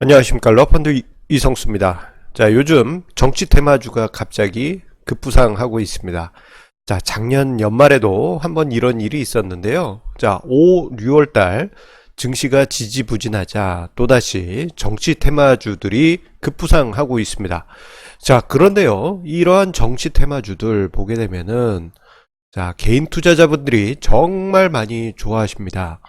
안녕하십니까. 러펀드 이성수입니다. 자, 요즘 정치 테마주가 갑자기 급부상하고 있습니다. 자, 작년 연말에도 한번 이런 일이 있었는데요. 자, 6월달 증시가 지지부진하자 또다시 정치 테마주들이 급부상하고 있습니다. 자, 그런데요, 이러한 정치 테마주들 보게 되면은 자, 개인 투자자분들이 정말 많이 좋아하십니다.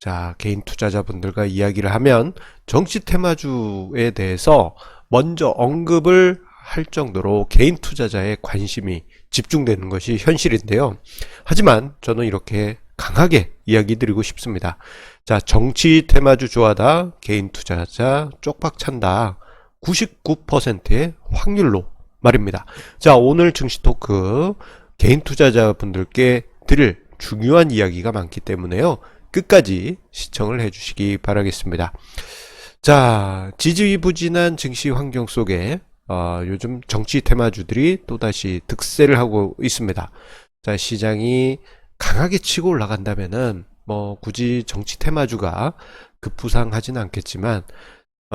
자, 개인 투자자분들과 이야기를 하면 정치 테마주에 대해서 먼저 언급을 할 정도로 개인 투자자의 관심이 집중되는 것이 현실인데요. 하지만 저는 이렇게 강하게 이야기 드리고 싶습니다. 자, 정치 테마주 좋아하다, 개인 투자자 쪽박 찬다. 99%의 확률로 말입니다. 자, 오늘 증시 토크 개인 투자자분들께 드릴 중요한 이야기가 많기 때문에요. 끝까지 시청을 해주시기 바라겠습니다. 자, 지지부진한 증시 환경 속에 요즘 정치 테마주들이 또다시 득세를 하고 있습니다. 자, 시장이 강하게 치고 올라간다면은 뭐 굳이 정치 테마주가 급부상하진 않겠지만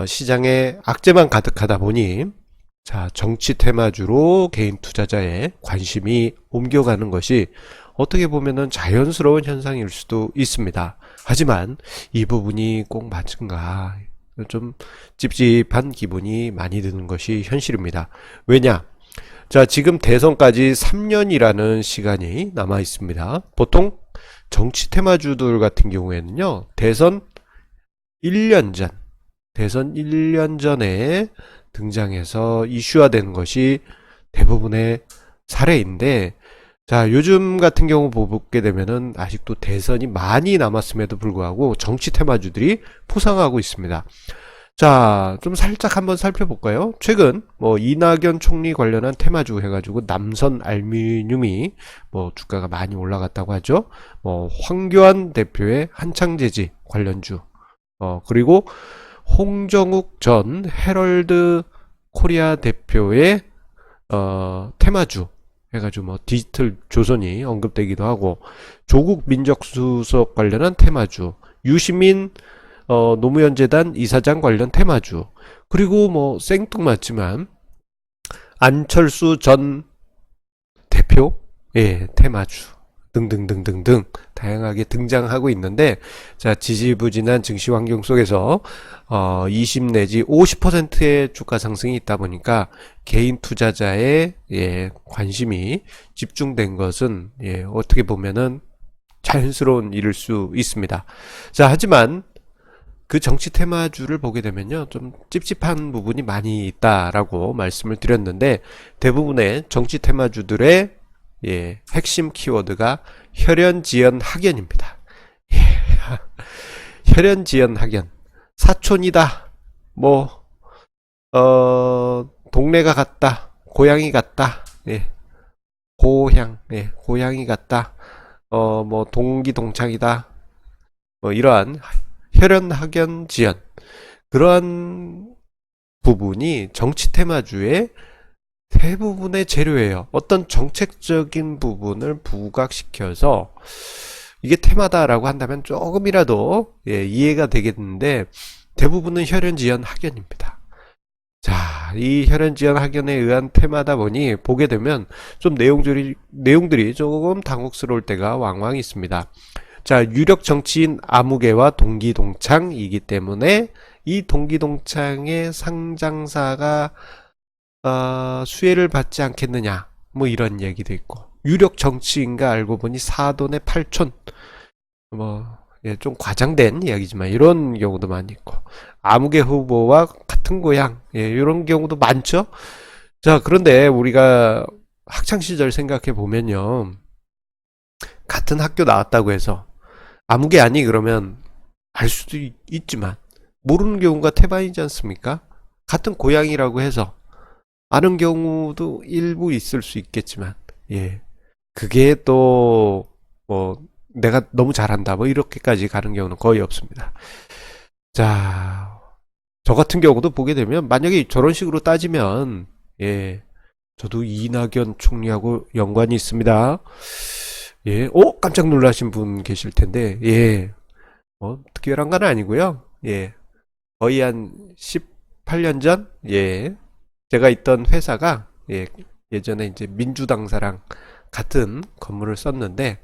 시장에 악재만 가득하다 보니 자, 정치 테마주로 개인 투자자의 관심이 옮겨가는 것이 어떻게 보면은 자연스러운 현상일 수도 있습니다. 하지만 이 부분이 꼭 맞은가? 좀 찝찝한 기분이 많이 드는 것이 현실입니다. 왜냐? 자, 지금 대선까지 3년이라는 시간이 남아 있습니다. 보통 정치 테마주들 같은 경우에는요, 대선 1년 전에 등장해서 이슈화되는 것이 대부분의 사례인데, 자, 요즘 같은 경우 보게 되면은 아직도 대선이 많이 남았음에도 불구하고 정치 테마주들이 포상하고 있습니다. 자, 좀 살짝 한번 살펴볼까요? 최근 뭐 이낙연 총리 관련한 테마주 해가지고 남선 알루미늄이 뭐 주가가 많이 올라갔다고 하죠. 뭐 황교안 대표의 한창재지 관련주, 그리고 홍정욱 전 헤럴드 코리아 대표의 테마주 해가지고 뭐 디지털 조선이 언급되기도 하고, 조국 민정수석 관련한 테마주, 유시민 노무현 재단 이사장 관련 테마주, 그리고 뭐 생뚱맞지만 안철수 전 대표 테마주 등등등등등 다양하게 등장하고 있는데, 자, 지지부진한 증시 환경 속에서 20 내지 50%의 주가 상승이 있다 보니까 개인 투자자의 관심이 집중된 것은 어떻게 보면은 자연스러운 일일 수 있습니다. 자, 하지만 그 정치 테마주를 보게 되면요, 좀 찝찝한 부분이 많이 있다라고 말씀을 드렸는데, 대부분의 정치 테마주들의 핵심 키워드가 혈연지연 학연입니다. 혈연지연 학연. 사촌이다. 뭐, 동네가 같다. 고향이 같다. 고향이 같다. 뭐, 동기동창이다. 뭐, 이러한 혈연학연지연. 그러한 부분이 정치 테마주의 대부분의 재료예요. 어떤 정책적인 부분을 부각시켜서 이게 테마다라고 한다면 조금이라도 이해가 되겠는데, 대부분은 혈연지연 학연입니다. 자, 이 혈연지연 학연에 의한 테마다 보니 보게 되면 좀 내용들이 조금 당혹스러울 때가 왕왕 있습니다. 자, 유력 정치인 아무개와 동기동창이기 때문에 이 동기동창의 상장사가 수혜를 받지 않겠느냐, 뭐 이런 얘기도 있고, 유력 정치인가 알고 보니 사돈의 팔촌, 뭐 좀 과장된 이야기지만 이런 경우도 많이 있고, 아무개 후보와 같은 고향, 이런 경우도 많죠. 자, 그런데 우리가 학창시절 생각해 보면요, 같은 학교 나왔다고 해서 아무개 아니 그러면 알 수도 있지만 모르는 경우가 태반이지 않습니까? 같은 고향이라고 해서 아는 경우도 일부 있을 수 있겠지만, 그게 또 뭐 내가 너무 잘한다 뭐 이렇게까지 가는 경우는 거의 없습니다. 자, 저 같은 경우도 보게 되면 만약에 저런 식으로 따지면 저도 이낙연 총리하고 연관이 있습니다. 깜짝 놀라신 분 계실 텐데, 특별한 건 아니고요. 거의 한 18년 전, 예, 제가 있던 회사가, 예, 예전에 이제 민주당사랑 같은 건물을 썼는데,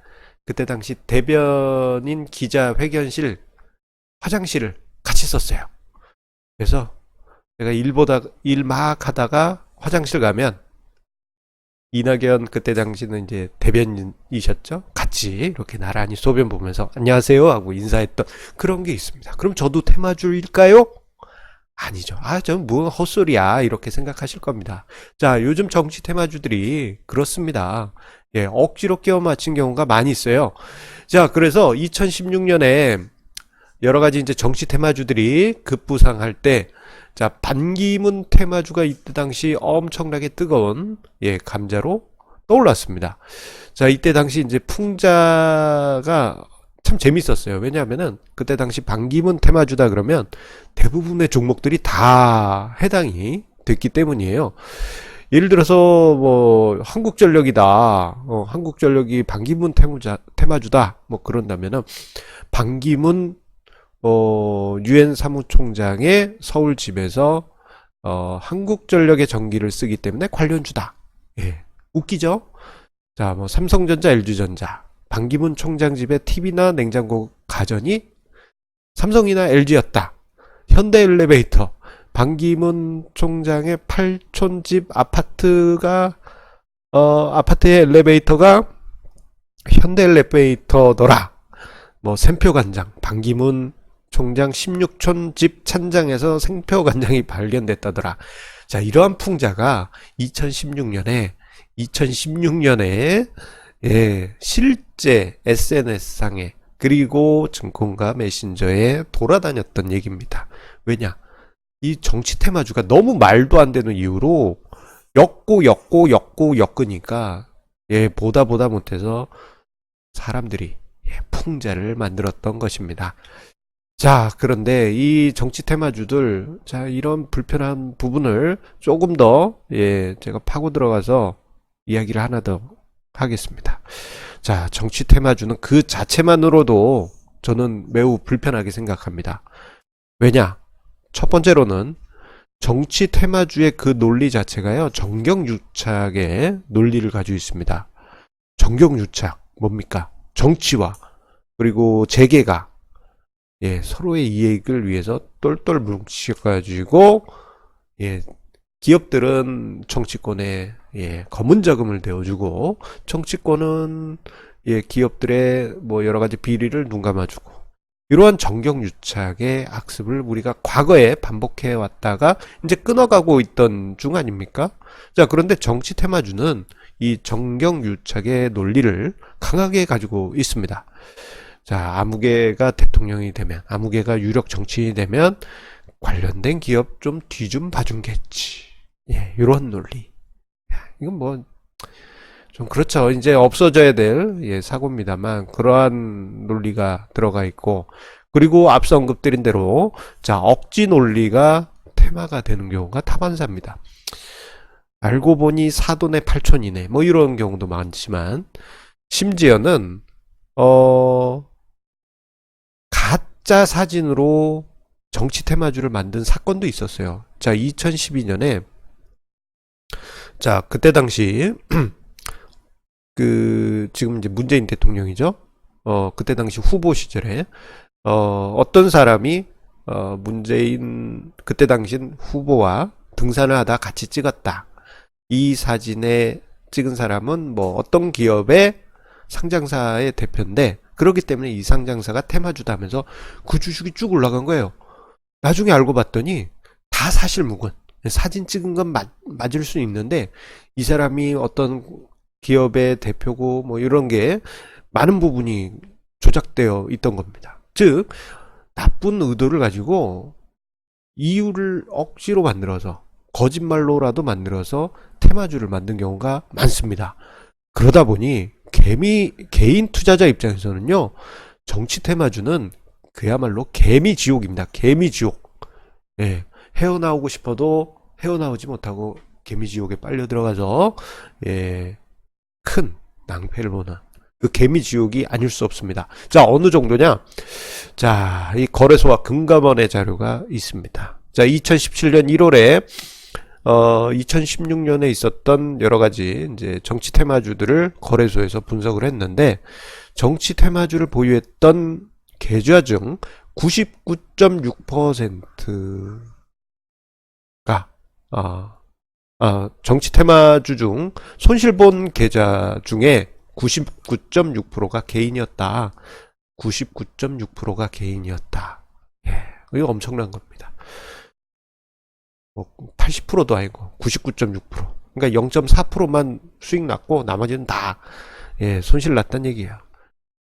그때 당시 대변인 기자회견실 화장실을 같이 썼어요. 그래서 제가 일 막 하다가 화장실 가면 이낙연 그때 당시는 이제 대변인이셨죠? 같이 이렇게 나란히 소변 보면서 안녕하세요 하고 인사했던 그런 게 있습니다. 그럼 저도 테마주일까요? 아니죠. 아, 저는 뭐 헛소리야 이렇게 생각하실 겁니다. 자, 요즘 정치 테마주들이 그렇습니다. 예, 억지로 끼워 맞춘 경우가 많이 있어요. 자, 그래서 2016년에 여러 가지 이제 정치 테마주들이 급부상할 때, 자, 반기문 테마주가 이때 당시 엄청나게 뜨거운, 예, 감자로 떠올랐습니다. 자, 이때 당시 이제 풍자가 참 재밌었어요. 왜냐하면은 그때 당시 반기문 테마주다 그러면 대부분의 종목들이 다 해당이 됐기 때문이에요. 예를 들어서 뭐 한국전력이다, 한국전력이 반기문 테마주다, 뭐 그런다면은 반기문 유엔 사무총장의 서울 집에서 한국전력의 전기를 쓰기 때문에 관련주다. 예, 웃기죠? 자, 뭐 삼성전자, LG전자, 반기문 총장 집에 TV나 냉장고 가전이 삼성이나 LG였다. 현대엘리베이터, 반기문 총장의 8촌집 아파트가 아파트의 엘리베이터가 현대엘리베이터더라. 뭐 생표간장, 반기문 총장 16촌 집 찬장에서 생표간장이 발견됐다더라. 자, 이러한 풍자가 2016년에 예, 실제 SNS상에 그리고 증권가 메신저에 돌아다녔던 얘기입니다. 왜냐? 이 정치 테마주가 너무 말도 안 되는 이유로 엮으니까 예, 보다 못해서 사람들이 예, 풍자를 만들었던 것입니다. 자, 그런데 이 정치 테마주들, 자, 이런 불편한 부분을 조금 더, 예, 제가 파고 들어가서 이야기를 하나 더 하겠습니다. 자, 정치 테마주는 그 자체만으로도 저는 매우 불편하게 생각합니다. 왜냐? 첫 번째로는 정치 테마주의 그 논리 자체가요, 정경유착의 논리를 가지고 있습니다. 정경유착, 뭡니까? 정치와, 그리고 재계가, 예, 서로의 이익을 위해서 똘똘 뭉쳐가지고, 예, 기업들은 정치권에, 예, 검은 자금을 대어주고, 정치권은, 예, 기업들의 뭐 여러 가지 비리를 눈 감아주고, 이러한 정경유착의 악습을 우리가 과거에 반복해 왔다가 이제 끊어가고 있던 중 아닙니까? 자, 그런데 정치 테마주는 이 정경유착의 논리를 강하게 가지고 있습니다. 자, 아무개가 대통령이 되면, 아무개가 유력 정치인이 되면 관련된 기업 좀 뒤 좀 봐준겠지. 예, 이런 논리. 이건 뭐 좀 그렇죠. 이제 없어져야 될 예, 사고입니다만 그러한 논리가 들어가 있고, 그리고 앞서 언급드린 대로 자, 억지 논리가 테마가 되는 경우가 다반사입니다. 알고 보니 사돈의 팔촌이네, 뭐 이런 경우도 많지만, 심지어는 가짜 사진으로 정치 테마주를 만든 사건도 있었어요. 자, 2012년에 자, 그때 당시 그 지금 이제 문재인 대통령이죠. 그때 당시 후보 시절에 어떤 사람이 문재인 그때 당신 후보와 등산을 하다 같이 찍었다. 이 사진에 찍은 사람은 뭐 어떤 기업의 상장사의 대표인데, 그렇기 때문에 이 상장사가 테마주다 하면서 그 주식이 쭉 올라간 거예요. 나중에 알고 봤더니 다 사실무근. 사진 찍은 건 맞을 수 있는데 이 사람이 어떤 기업의 대표고 뭐 이런 게 많은 부분이 조작되어 있던 겁니다. 즉, 나쁜 의도를 가지고 이유를 억지로 만들어서 거짓말로라도 만들어서 테마주를 만든 경우가 많습니다. 그러다 보니 개인 투자자 입장에서는요, 정치 테마주는 그야말로 개미지옥입니다. 개미지옥. 예, 헤어나오고 싶어도 헤어나오지 못하고 개미지옥에 빨려 들어가서 예, 큰 낭패를 보는 그 개미지옥이 아닐 수 없습니다. 자, 어느 정도냐? 자, 이 거래소와 금감원의 자료가 있습니다. 자, 2017년 1월에 2016년에 있었던 여러 가지 이제 정치 테마주들을 거래소에서 분석을 했는데, 정치 테마주를 보유했던 계좌 중 99.6%가 정치 테마주 중 손실본 계좌 중에 99.6%가 개인이었다. 99.6%가 개인이었다. 예, 이거 엄청난 겁니다. 80%도 아니고 99.6%. 그러니까 0.4%만 수익 났고 나머지는 다 손실 났다는 얘기예요.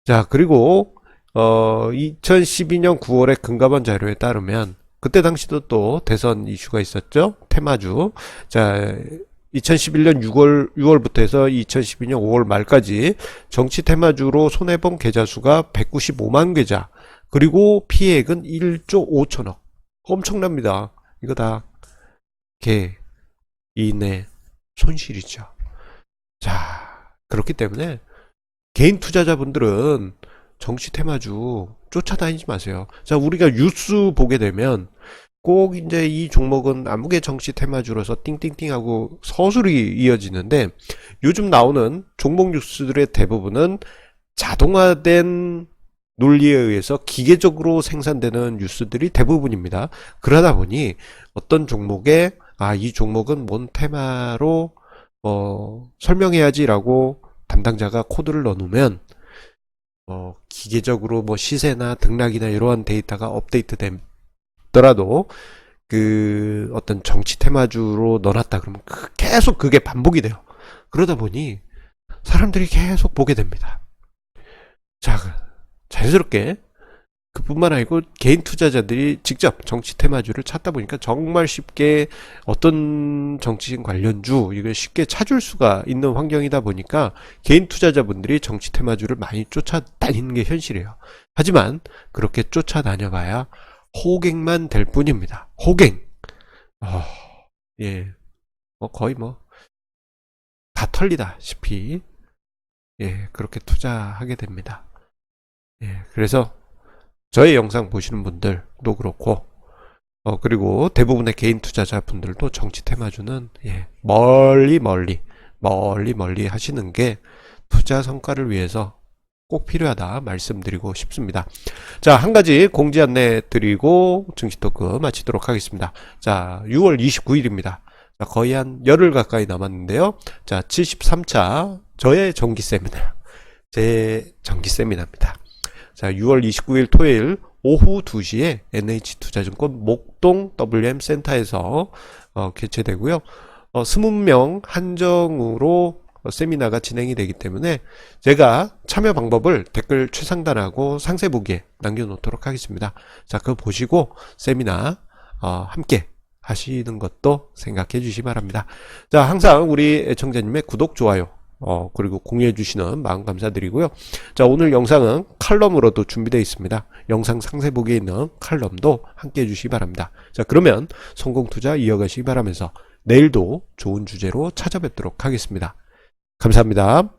자, 그리고 2012년 9월에 금감원 자료에 따르면 그때 당시도 또 대선 이슈가 있었죠. 테마주. 자, 2011년 6월부터 해서 2012년 5월 말까지 정치 테마주로 손해본 계좌 수가 195만 계좌. 그리고 피해액은 1조 5천억. 엄청납니다. 이거 다 개인의 손실이죠. 자, 그렇기 때문에 개인 투자자분들은 정치 테마주 쫓아다니지 마세요. 자, 우리가 뉴스 보게 되면 꼭 이제 이 종목은 아무개 정치 테마주로서 띵띵띵하고 서술이 이어지는데, 요즘 나오는 종목 뉴스들의 대부분은 자동화된 논리에 의해서 기계적으로 생산되는 뉴스들이 대부분입니다. 그러다 보니 어떤 종목에 이 종목은 뭔 테마로 설명해야지라고 담당자가 코드를 넣어놓으면 기계적으로 뭐 시세나 등락이나 이러한 데이터가 업데이트 되더라도 그 어떤 정치 테마주로 넣어놨다 그러면 계속 그게 반복이 돼요. 그러다 보니 사람들이 계속 보게 됩니다. 자, 자연스럽게 그뿐만 아니고 개인 투자자들이 직접 정치 테마주를 찾다 보니까 정말 쉽게 어떤 정치인 관련주 이걸 쉽게 찾을 수가 있는 환경이다 보니까 개인 투자자분들이 정치 테마주를 많이 쫓아다니는 게 현실이에요. 하지만 그렇게 쫓아다녀봐야 호갱만 될 뿐입니다. 호갱. 거의 다 털리다시피 그렇게 투자하게 됩니다. 그래서 저의 영상 보시는 분들도 그렇고 그리고 대부분의 개인 투자자분들도 정치 테마주는 멀리 하시는 게 투자 성과를 위해서 꼭 필요하다 말씀드리고 싶습니다. 자, 한 가지 공지 안내 드리고 증시 토크 마치도록 하겠습니다. 자, 6월 29일입니다. 자, 거의 한 열흘 가까이 남았는데요. 자, 73차 저의 정기 세미나, 제 정기 세미나입니다. 자, 6월 29일 토요일 오후 2시에 NH투자증권 목동 WM 센터에서 개최되고요. 20명 한정으로 세미나가 진행이 되기 때문에 제가 참여 방법을 댓글 최상단하고 상세보기에 남겨놓도록 하겠습니다. 자, 그거 보시고 세미나 함께 하시는 것도 생각해 주시기 바랍니다. 자, 항상 우리 애청자님의 구독, 좋아요 그리고 공유해 주시는 마음 감사드리고요. 자, 오늘 영상은 칼럼으로도 준비되어 있습니다. 영상 상세보기에 있는 칼럼도 함께 해 주시기 바랍니다. 자, 그러면 성공투자 이어가시기 바라면서 내일도 좋은 주제로 찾아뵙도록 하겠습니다. 감사합니다.